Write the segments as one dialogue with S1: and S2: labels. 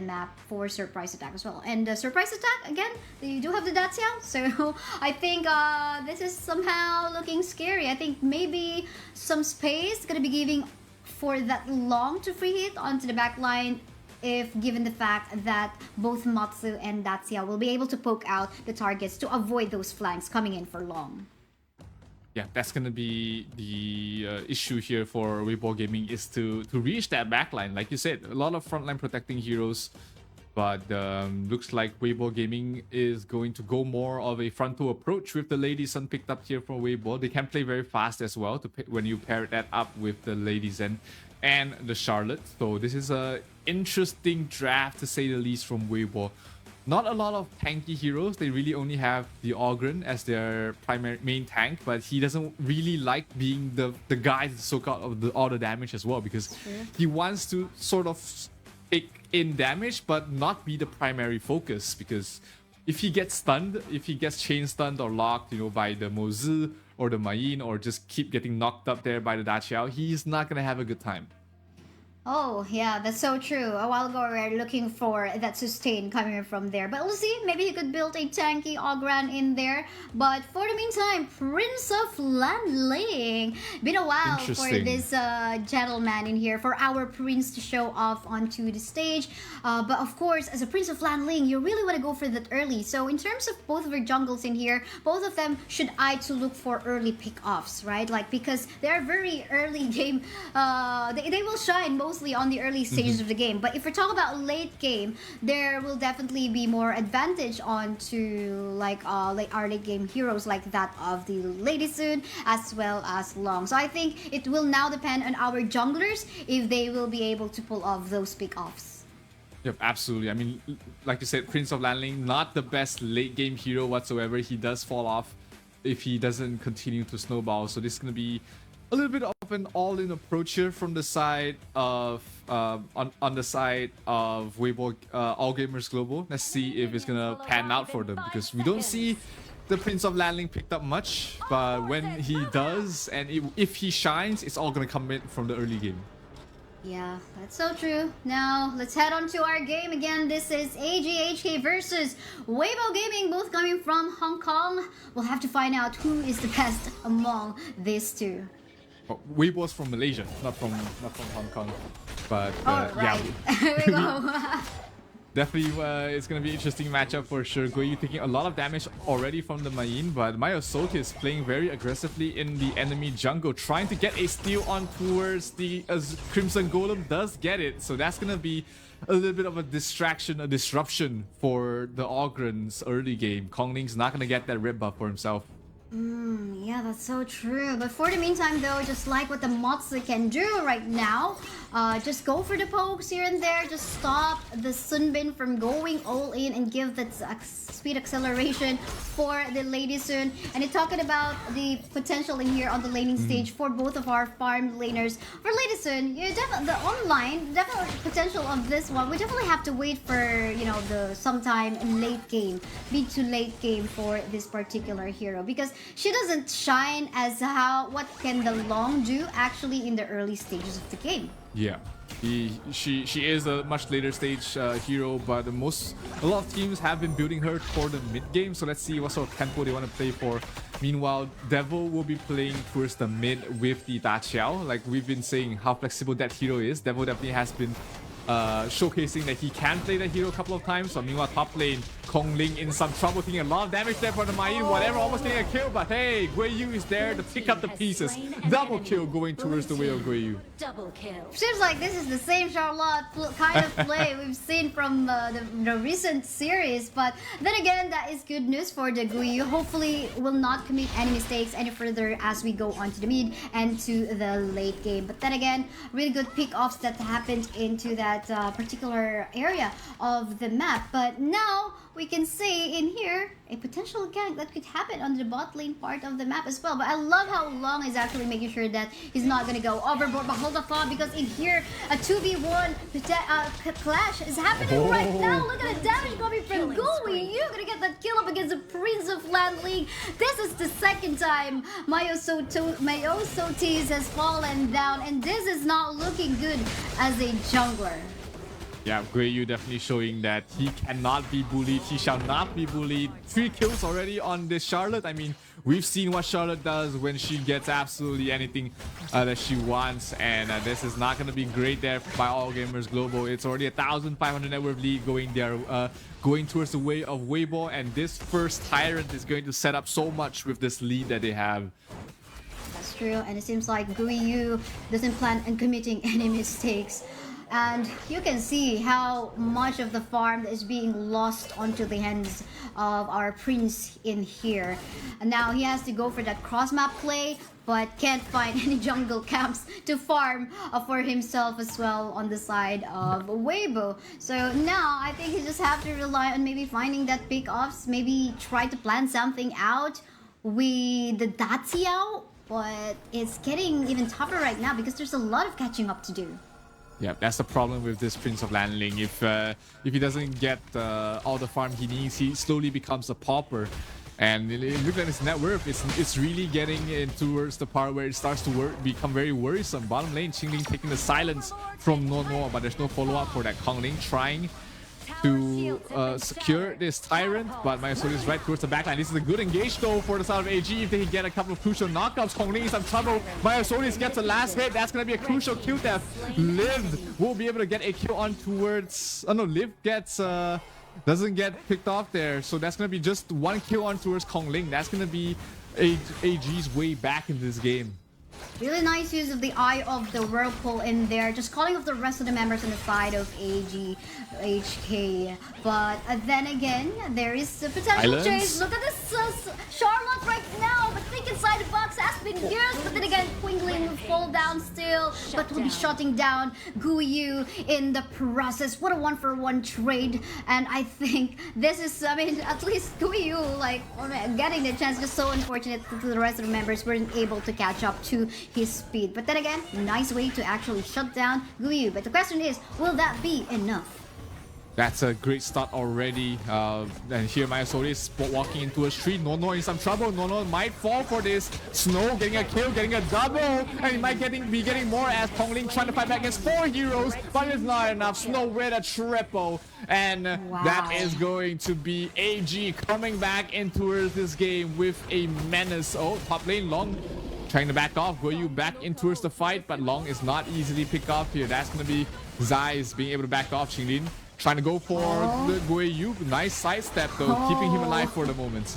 S1: map for surprise attack as well. And surprise attack, again, you do have the Daciao, so I think this is somehow looking scary. I think maybe some space gonna be giving for that long to free hit onto the back line, if given the fact that both Matsu and Dacia will be able to poke out the targets to avoid those flanks coming in for long.
S2: Yeah, that's gonna be the issue here for WEIBO Gaming, is to reach that backline. Like you said, a lot of frontline protecting heroes, but looks like WEIBO Gaming is going to go more of a frontal approach with the Lady Sun picked up here from WEIBO. They can play very fast as well when you pair that up with the Lady Zen and the Charlotte. So this is a interesting draft to say the least from WEIBO. Not a lot of tanky heroes. They really only have the Ogren as their primary main tank, but he doesn't really like being the guy to soak out of all the damage as well, because he wants to sort of take in damage but not be the primary focus. Because if he gets stunned, if he gets chain stunned or locked, you know, by the Mozu or the Mayin, or just keep getting knocked up there by the Daciao, he's not gonna have a good time.
S1: Oh, yeah, that's so true. A while ago, we were looking for that sustain coming from there. But we'll see. Maybe he could build a tanky Ogran in there. But for the meantime, Prince of Landling. Been a while for this gentleman in here, for our Prince to show off onto the stage. But of course, as a Prince of Landling, you really want to go for that early. So in terms of both of our jungles in here, both of them should eye to look for early pick-offs, right? Like, because they're very early game. They will shine mostly on the early stages of the game, but if we're talking about late game, there will definitely be more advantage onto like our late game heroes like that of the Lady Sun as well as Long. So I think it will now depend on our junglers if they will be able to pull off those pick-offs.
S2: Yep, absolutely. I mean, like you said, Prince of Landling, not the best late game hero whatsoever. He does fall off if he doesn't continue to snowball, so this is going to be a little bit of an all-in approach here from the side of on the side of WEIBO All Gamers Global. Let's see if it's gonna pan out for them, because we don't see the Prince of Landling picked up much, but when he does, and if he shines, it's all gonna come in from the early game.
S1: Yeah, that's so true. Now, let's head on to our game again. This is HK versus WEIBO Gaming, both coming from Hong Kong. We'll have to find out who is the best among these two.
S2: Oh, WEIBO's from Malaysia, not from Hong Kong. But
S1: right.
S2: Yeah,
S1: Here we go.
S2: definitely it's gonna be an interesting matchup for sure. Guiyu taking a lot of damage already from the Mayin, but HoK is playing very aggressively in the enemy jungle, trying to get a steal on towards the Crimson Golem. Does get it, so that's gonna be a little bit of a distraction, a disruption for the Ogrens early game. Kongling's not gonna get that rip buff for himself.
S1: Yeah, that's so true. But for the meantime, though, just like what the Matsu can do right now, just go for the pokes here and there. Just stop the Sunbin from going all in and give that speed acceleration for the Lady Sun. And it's talking about the potential in here on the laning stage for both of our farm laners. For Lady Sun, the online potential of this one, we definitely have to wait for, you know, the sometime in late game, mid to late game for this particular hero, because she doesn't shine as what can the Long do actually in the early stages of the game.
S2: Yeah, she is a much later stage hero, but a lot of teams have been building her for the mid game. So let's see what sort of tempo they want to play for. Meanwhile, Devil will be playing towards the mid with the Daciao. Like we've been saying, how flexible that hero is. Devil definitely has been showcasing that he can play that hero a couple of times. So meanwhile, top lane, Kongling in some trouble, taking a lot of damage there for the Mayin. Whatever, almost getting a kill, but hey, Guiyu is there to pick up the pieces. Double kill going towards the way of Guiyu.
S3: Double kill.
S1: Seems like this is the same Charlotte kind of play we've seen from the recent series, but then again, that is good news for the Guiyu. Hopefully, will not commit any mistakes any further as we go on to the mid and to the late game. But then again, really good pick-offs that happened into that particular area of the map. But now we can see in here a potential gank that could happen on the bot lane part of the map as well. But I love how Long is actually making sure that he's not going to go overboard. But hold the thought, because in here a 2v1 clash is happening right now. Look at the damage coming from Guiyu. You're going to get that kill up against the Prince of Landling. This is the second time Myosotis has fallen down, and this is not looking good as a jungler.
S2: Yeah, Guiyu definitely showing that he cannot be bullied. He shall not be bullied. 3 kills already on this Charlotte. I mean, we've seen what Charlotte does when she gets absolutely anything that she wants. And this is not going to be great there by All Gamers Global. It's already a 1,500 net worth lead going there, going towards the way of WEIBO. And this first Tyrant is going to set up so much with this lead that they have.
S1: That's true. And it seems like Guiyu doesn't plan on committing any mistakes. And you can see how much of the farm is being lost onto the hands of our prince in here. And now he has to go for that cross map play, but can't find any jungle camps to farm for himself as well on the side of WEIBO. So now I think he just have to rely on maybe finding that pick-offs, maybe try to plan something out with the Daciao, but it's getting even tougher right now because there's a lot of catching up to do.
S2: Yeah, that's the problem with this Prince of Landling. If he doesn't get all the farm he needs, he slowly becomes a pauper. And look at his net worth. It's really getting in towards the part where it starts to become very worrisome. Bottom lane, Qingling taking the silence from Nono, but there's no follow-up for that. Kongling trying to secure this Tyrant, but Mayasori is right towards the backline. This is a good engage though for the side of AG. If they can get a couple of crucial knockouts, Kongling is in trouble. Mayasori gets the last hit. That's going to be a crucial kill death. Liv will be able to get a kill on towards... Oh no, Liv gets... doesn't get picked off there. So that's going to be just 1 kill on towards Kongling. That's going to be AG's way back in this game.
S1: Really nice use of the Eye of the Whirlpool in there, just calling off the rest of the members on the side of AG, HK. But then again, there is a potential chase. Look at this Charlotte right now, but think inside the box has been used. But then again, Qingling will fall down still, but will be shutting down Guiyu in the process. What a 1-for-1 trade. And I think this is, I mean, at least Guiyu, like, getting the chance, just so unfortunate that the rest of the members weren't able to catch up to his speed. But then again, nice way to actually shut down Guiyu. But the question is, will that be enough?
S2: That's a great start already. And here Mayasori is walking into a street. Nono in some trouble. Nono might fall for this. Snow getting a kill, getting a double. And he might be getting more as Kongling trying to fight back against 4 heroes. But it's not enough. Snow with a triple. And that is going to be AG coming back into this game with a menace. Oh, top lane Long trying to back off. Guiyu back in towards the fight, but Long is not easily picked off here. That's going to be Zai's being able to back off. Qingling trying to go for the Guiyu. Nice sidestep though, keeping him alive for the moment.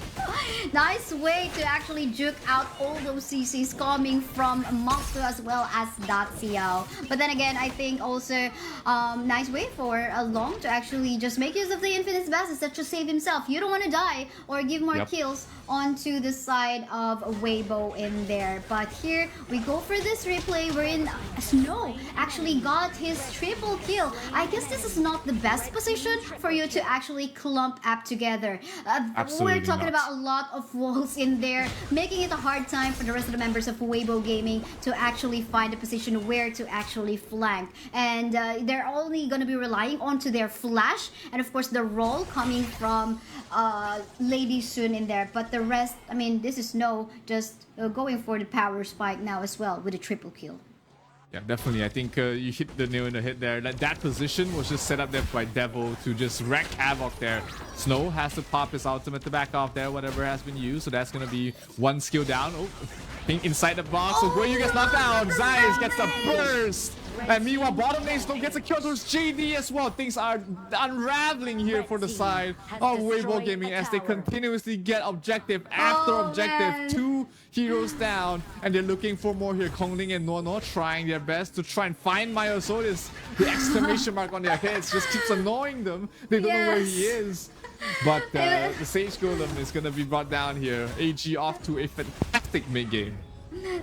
S1: Nice way to actually juke out all those CCs coming from Moxu as well as Daciao. But then again, I think also nice way for Long to actually just make use of the Infinite's Basses to save himself. You don't want to die or give more kills onto the side of WEIBO in there. But here we go for this replay wherein Snow actually got his triple kill. I guess this is not the best position for you to actually clump up together. We're talking about a lot of walls in there, making it a hard time for the rest of the members of WEIBO Gaming to actually find a position where to actually flank. And they're only going to be relying onto their flash and of course the roll coming from Lady Soon in there. But the rest, I mean, this is Snow just going for the power spike now as well with a triple kill.
S2: Yeah, definitely. I think you hit the nail in the head there. That position was just set up there by Devil to just wreak havoc there. Snow has to pop his ultimate to back off there, whatever has been used. So that's going to be 1 skill down. Oh, inside the box. So Guiyu gets knocked down. Zai gets the burst. And meanwhile, bottom lane Snow gets a kill towards JD as well. Things are unraveling here for the side of WEIBO Gaming as they continuously get objective after objective. 2 heroes down, and they're looking for more here. Kongling and Nono trying their best to try and find Mayasori. The exclamation mark on their heads just keeps annoying them. They don't know where he is. But the Sage Golem is going to be brought down here. AG off to a fantastic mid game.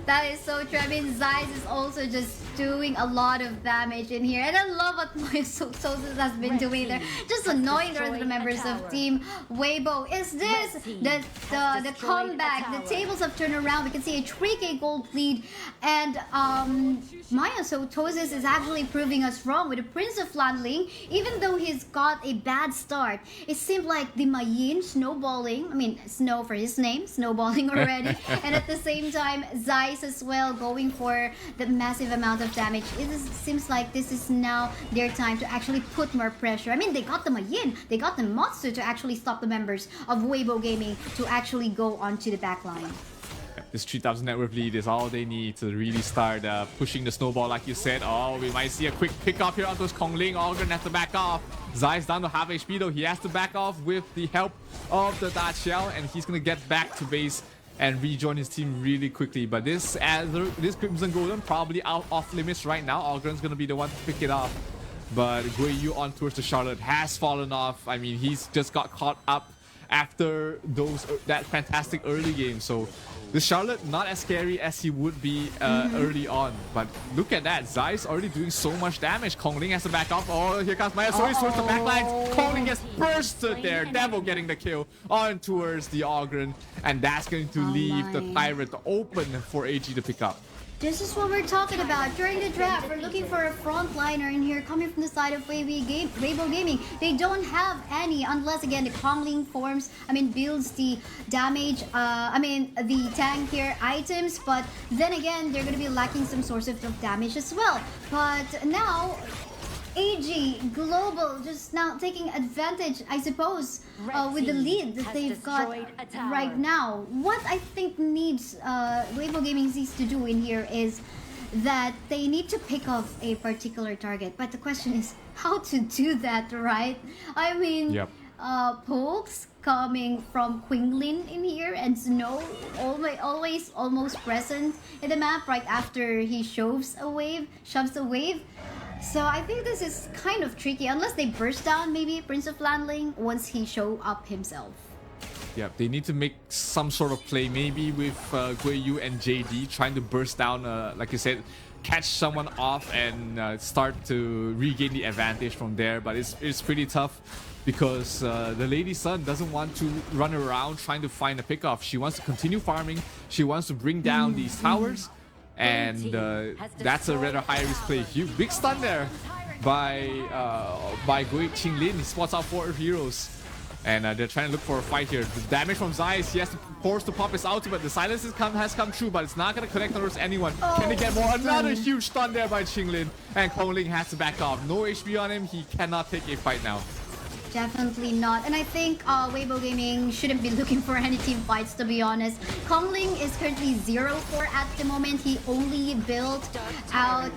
S1: That is so true. I mean, Zeiss is also just doing a lot of damage in here. And I love what Sosus has been doing there. Just annoying the rest of the members of Team WEIBO. Is this the comeback? The tables have turned around. We can see a 3k gold lead. And Mayasori is actually proving us wrong with the Prince of Landling. Even though he's got a bad start, it seemed like the Mayin snowballing. I mean, Snow for his name, snowballing already. And at the same time, Zeiss as well going for the massive amount of damage. Seems like this is now their time to actually put more pressure. I mean, they got the Yin, they got the Matsu to actually stop the members of WEIBO Gaming to actually go onto the back line.
S2: This 3,000 net worth lead is all they need to really start pushing the snowball, like you said. Oh, we might see a quick pick up here onto his Kongling. Ogren has to back off. Zeiss down to half HP though. He has to back off with the help of the Dart Shell, and he's gonna get back to base and rejoin his team really quickly. But this Crimson Golem probably out off limits right now. Ogren's gonna be the one to pick it up. But Guiyu on towards the Charlotte has fallen off. I mean, he's just got caught up after that fantastic early game. So the Charlotte not as scary as he would be early on. But look at that. Zeiss already doing so much damage. Kongling has to back off. Oh, here comes Maya. So he's towards the backlines. Kongling gets bursted there. Devil getting the kill on towards the Ogren. And that's going to leave the Tyrant open for AG to pick up.
S1: This is what we're talking about. During the draft, we're looking for a frontliner in here coming from the side of WEIBO Gaming. They don't have any unless, again, the Kongling forms, builds the damage, the tank here items. But then again, they're going to be lacking some source of damage as well. But now, AG Global just now taking advantage, I suppose, with the lead that they've got right now. What I think needs WEIBO Gaming needs to do in here is that they need to pick off a particular target. But the question is how to do that, right? I mean,
S2: yep.
S1: Pokes coming from Quinglin in here, and Snow always almost present in the map right after he shoves a wave. So I think this is kind of tricky unless they burst down maybe Prince of Landling once he show up himself.
S2: Yeah, they need to make some sort of play, maybe with Guiyu and JD trying to burst down, like you said, catch someone off and start to regain the advantage from there. But it's pretty tough because the Lady Sun doesn't want to run around trying to find a pickoff. She wants to continue farming. She wants to bring down these towers. And that's a rather high risk play. Huge big stun there by Gui Qinglin. He spots out 4 heroes. And they're trying to look for a fight here. The damage from Zeiss, he has to force to pop his ultimate. The silence has come true, but it's not going to connect towards anyone. Can they get more? Another huge stun there by Qinglin. And Kongling has to back off. No HP on him. He cannot take a fight now.
S1: Definitely not. And I think WEIBO Gaming shouldn't be looking for any team fights, to be honest. Kongling is currently 0-4 at the moment. He only built out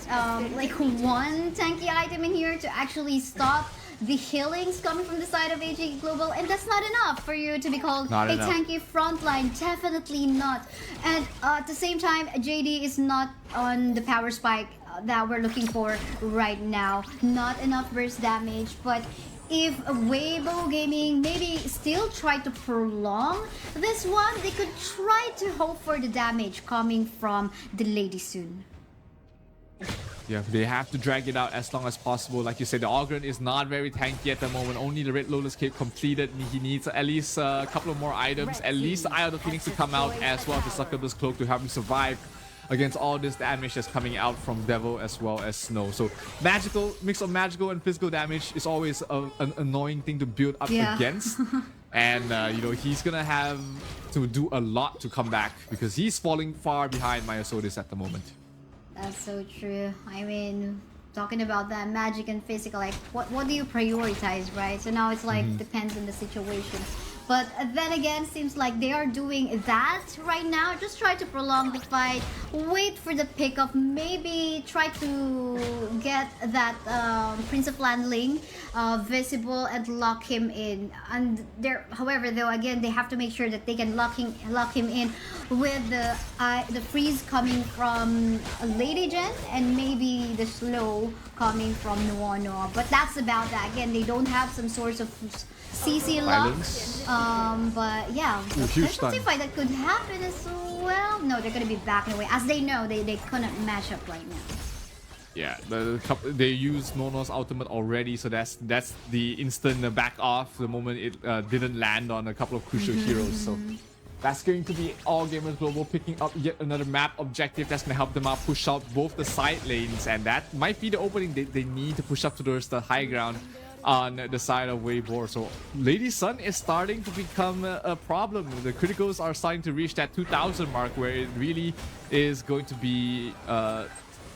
S1: like one tanky item in here to actually stop the healings coming from the side of AG Global, and that's not enough for you to be called tanky frontline. Definitely not. And at the same time, JD is not on the power spike that we're looking for right now. Not enough burst damage, but if WEIBO Gaming maybe still try to prolong this one, they could try to hope for the damage coming from the Lady Soon.
S2: Yeah, they have to drag it out as long as possible. Like you said, the Ogren is not very tanky at the moment. Only the Red Lotus Cape completed. He needs at least a couple of more items. At least the Eye of the Phoenix to come out, as well as the Succubus Cloak to help him survive against all this damage that's coming out from Devil as well as Snow. So mix of magical and physical damage is always an annoying thing to build up against. And he's gonna have to do a lot to come back because he's falling far behind Myosodis at the moment.
S1: That's so true. I mean, talking about that magic and physical, like what do you prioritize, right? So now it's like depends on the situation. But then again, seems like they are doing that right now. Just try to prolong the fight, wait for the pickup, maybe try to get that Prince of Landling visible and lock him in. And there, however, though, again, they have to make sure that they can lock him in with the freeze coming from Lady Gen and maybe the slow coming from Nuono. But that's about that. Again, they don't have some source of CC lock. But yeah, there's a team fight that could happen as well. No, they're gonna be backing away as they know they couldn't match up right now.
S2: Yeah, they used Nono's ultimate already, so that's the instant back off the moment it didn't land on a couple of crucial heroes. So that's going to be All Gamers Global picking up yet another map objective that's going to help them out push out both the side lanes, and that might be the opening they need to push up towards the high ground on the side of WEIBO. So Lady Sun is starting to become a problem. The criticals are starting to reach that 2,000 mark, where it really is going to be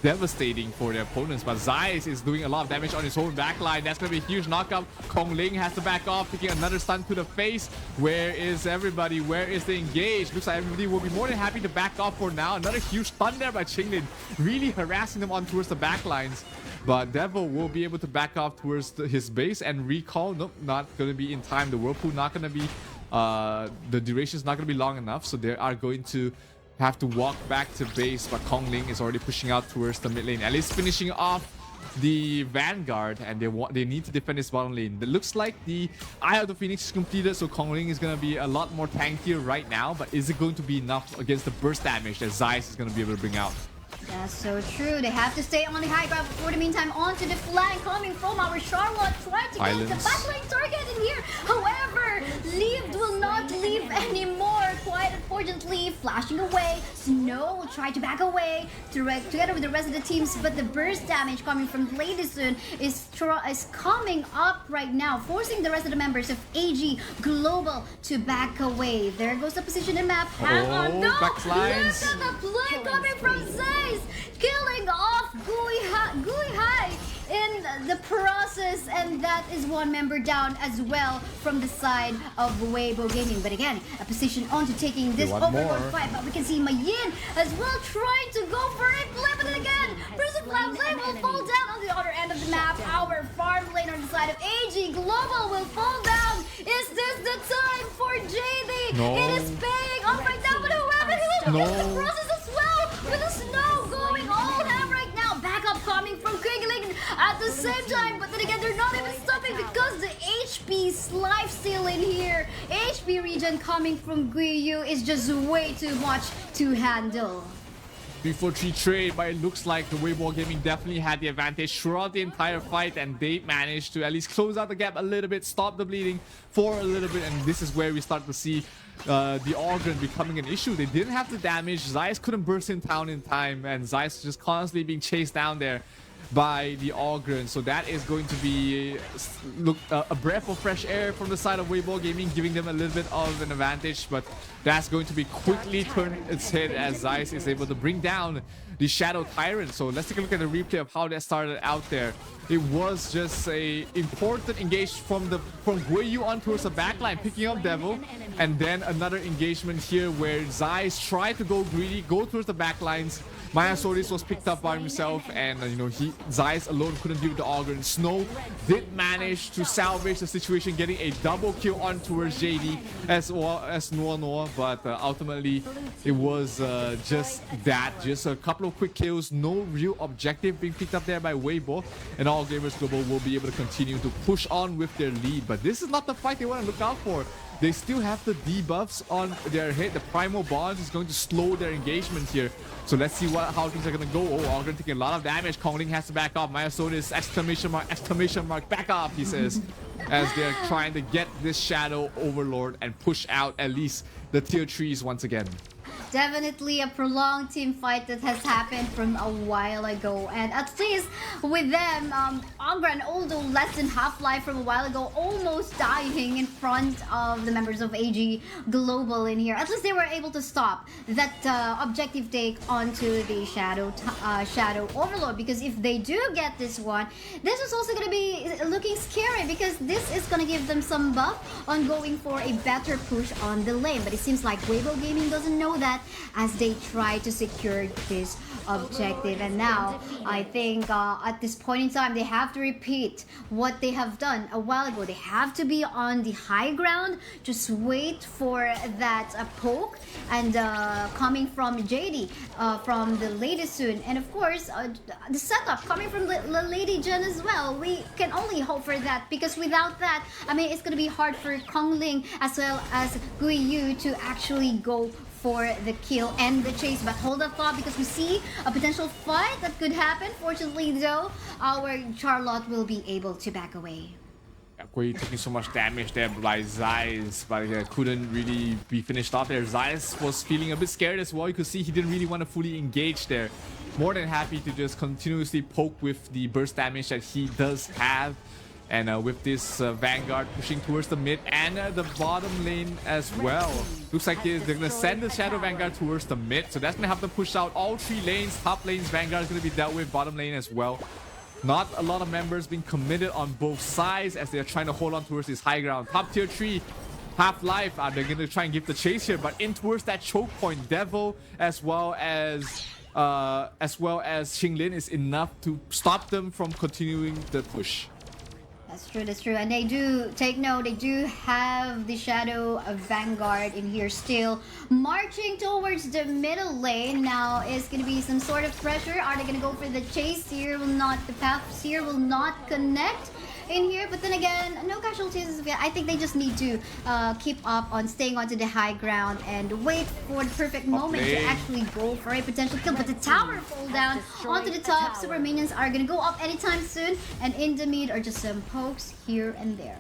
S2: devastating for their opponents. But Zeiss is doing a lot of damage on his own backline. That's going to be a huge knockup. Kong Ling has to back off, taking another stun to the face. Where is everybody? Where is the engage? Looks like everybody will be more than happy to back off for now. Another huge stun there by Chinglin, really harassing them on towards the backlines. But Devil will be able to back off towards his base and recall. Nope, not going to be in time. The Whirlpool not going to be, the duration is not going to be long enough. So they are going to have to walk back to base, but Kong Ling is already pushing out towards the mid lane, at least finishing off the Vanguard, and they need to defend this bottom lane. It looks like the Eye of the Phoenix is completed, so Kong Ling is going to be a lot more tankier right now, but is it going to be enough against the burst damage that Zeiss is going to be able to bring out?
S1: That's so true. They have to stay on the high ground. For the meantime, onto the flank coming from our Charlotte, trying to get the backline target in here. However, Leave will not leave anymore. Quite unfortunately, flashing away. Snow will try to back away together with the rest of the teams, but the burst damage coming from Lady Sun is coming up right now, forcing the rest of the members of AG Global to back away. There goes the position in map. Hang on, no! Look at the play coming from Zeiss, killing off Gui Hai in the process, and that is one member down as well from the side of WEIBO Gaming. But again, a position on to taking this overlord fight, but we can see Mayin as well trying to go for a play, but then again, Prison Flame will fall down on the other end of the map. Our farm lane on the side of AG Global will fall down. Is this the time for JD?
S2: No.
S1: It is paying off right now, but however, he will get the process as well, with the snow going all down right now. Backup coming from Quiggling at the same time, but then again, they're not even stopping because the HP's lifesteal in here. HP region coming from Guiyu is just way too much to handle.
S2: 3-4-3 trade, but it looks like the WEIBO Gaming definitely had the advantage throughout the entire fight, and they managed to at least close out the gap a little bit, stop the bleeding for a little bit, and this is where we start to see the Ogryn becoming an issue. They didn't have the damage. Zeiss couldn't burst in town in time, and Zeiss just constantly being chased down there by the Ogryn. So that is going to be a breath of fresh air from the side of WEIBO Gaming, giving them a little bit of an advantage, but that's going to be quickly turned its head as Zeiss is able to bring down the Shadow Tyrant. So let's take a look at the replay of how that started out there. It was just a important engage from Guiyu on towards the backline, picking up Devil, and then another engagement here where Zeiss tried to go greedy, go towards the backlines. Maya Solis was picked up by himself, and Zeiss alone couldn't deal with the Ogryn. Snow did manage to salvage the situation, getting a double kill on towards JD as well as Noah, but ultimately it was just a couple of quick kills, no real objective being picked up there by WEIBO, and All Gamers Global will be able to continue to push on with their lead. But this is not the fight they want to look out for. They still have the debuffs on their head. The Primal Bonds is going to slow their engagement here. So let's see how things are going to go. Oh, Ogryn taking a lot of damage. Kong Ling has to back off. Maya Solis, exclamation mark, back off, he says, as they're trying to get this Shadow Overlord and push out at least the tier 3s once again.
S1: Definitely a prolonged team fight that has happened from a while ago, and at least with them, Ogryn, although less than half-life from a while ago, almost dying in front of the members of AG Global in here. At least they were able to stop that objective take onto the Shadow Overlord, because if they do get this one, this is also going to be looking scary, because this is going to give them some buff on going for a better push on the lane. But it seems like WEIBO Gaming doesn't know that as they try to secure this objective. And now I think at this point in time, they have to repeat what they have done a while ago. They have to be on the high ground, just wait for that poke, and coming from JD, from the Lady Sun, and of course the setup coming from the Lady Jen as well. We can only hope for that, because without that, I mean, it's gonna be hard for Kong Ling as well as Guiyu to actually go for the kill and the chase. But hold that thought, because we see a potential fight that could happen. Fortunately though, our Charlotte will be able to back away.
S2: Guiyu taking so much damage there by Zeiss, but couldn't really be finished off there. Zeiss was feeling a bit scared as well. You could see he didn't really want to fully engage there. More than happy to just continuously poke with the burst damage that he does have. And with this Vanguard pushing towards the mid and the bottom lane as well. Looks like they're going to send the Shadow Vanguard towards the mid. So that's going to have to push out all 3 lanes. Top lanes, Vanguard is going to be dealt with. Bottom lane as well. Not a lot of members being committed on both sides as they're trying to hold on towards this high ground. Top tier 3. Half-Life, they're going to try and give the chase here, but in towards that choke point, Devil as well as Xinglin is enough to stop them from continuing the push.
S1: That's true. And they do, take note, they do have the Shadow of Vanguard in here still. Marching towards the middle lane. Now is going to be some sort of pressure. Are they going to go for the chase here? The paths here will not connect in here, but then again, no casualties. I think they just need to keep up on staying onto the high ground and wait for the perfect moment to actually go for a potential kill. But the tower fall down onto the top. Super minions are gonna go up anytime soon, and in the mid are just some pokes here and there.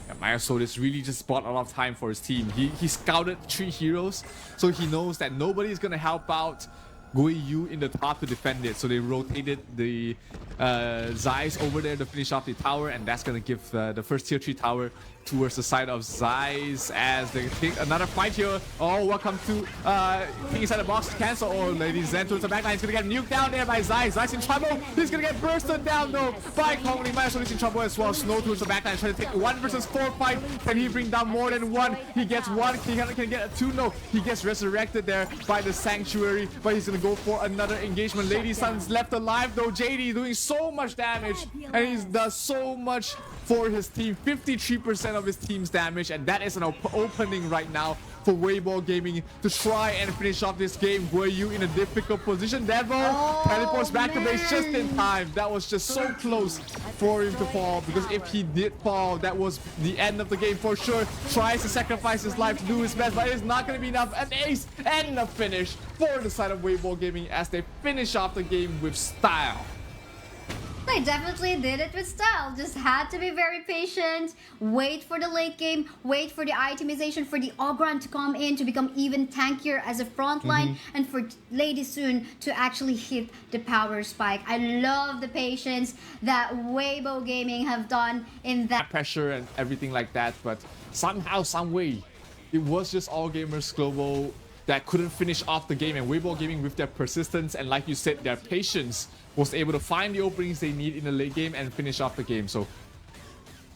S2: Yeah, Myosodis really just bought a lot of time for his team. He scouted 3 heroes, so he knows that nobody is gonna help out Guiyu in the top to defend it, so they rotated the Zeiss over there to finish off the tower, and that's gonna give the first tier 3 tower towards the side of Zeiss as they take another fight here. Oh, welcome to King inside the box to cancel. Oh, ladies and towards the backline. He's gonna get nuked down there by Zeiss. Zeiss in trouble. He's gonna get bursted down though by Kongli. Myosodis in trouble as well. Snow towards the backline, trying to take 1 versus 4 fight. Can he bring down more than 1? He gets 1. Can he get a 2? No. He gets resurrected there by the Sanctuary, but he's gonna go for another engagement. Lady Sun's left alive though. JD doing so much damage, and he does so much for his team. 53% of his team's damage, and that is an opening right now for WEIBO Gaming to try and finish off this game. Guiyu in a difficult position. Devil teleports back to base just in time. That was just so close for him to fall, because if he did fall, that was the end of the game for sure. Tries to sacrifice his life to do his best, but it's not going to be enough. An ace and a finish for the side of WEIBO Gaming as they finish off the game with style.
S1: They definitely did it with style. Just had to be very patient, wait for the late game, wait for the itemization for the Ogran to come in to become even tankier as a front line, and for Lady Soon to actually hit the power spike. I love the patience that WEIBO Gaming have done in that
S2: pressure and everything like that, but somehow, some way, it was just All Gamers Global that couldn't finish off the game, and WEIBO Gaming, with their persistence and, like you said, their patience, was able to find the openings they need in the late game and finish off the game. So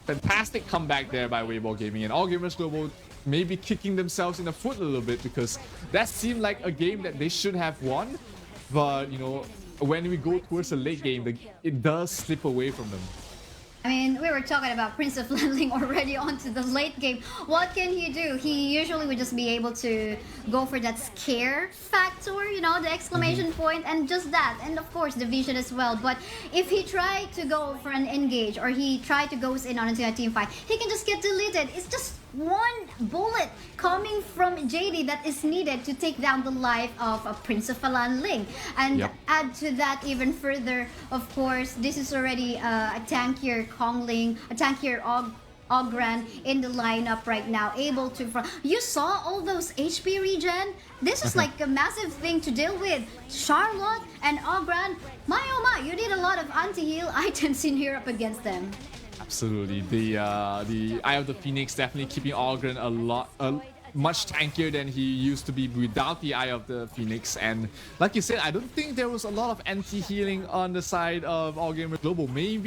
S2: fantastic comeback there by WEIBO Gaming, and All Gamers Global maybe kicking themselves in the foot a little bit, because that seemed like a game that they should have won, but you know, when we go towards the late game, it does slip away from them.
S1: I mean, we were talking about Prince of Landling already onto the late game. What can he do? He usually would just be able to go for that scare factor, you know, the exclamation point, and just that. And of course, the vision as well. But if he tried to go for an engage, or he tried to go in on a team fight, he can just get deleted. It's just one bullet coming from JD that is needed to take down the life of a Prince of Landling. And add to that even further, of course, this is already a tankier Kongling, a tankier Ogran in the lineup right now, able to... You saw all those HP regen? This is like a massive thing to deal with. Charlotte and Ogran, my oh my, you need a lot of anti-heal items in here up against them.
S2: Absolutely. The Eye of the Phoenix definitely keeping Ogren much tankier than he used to be without the Eye of the Phoenix. And like you said, I don't think there was a lot of anti-healing on the side of All Gamers Global. Maybe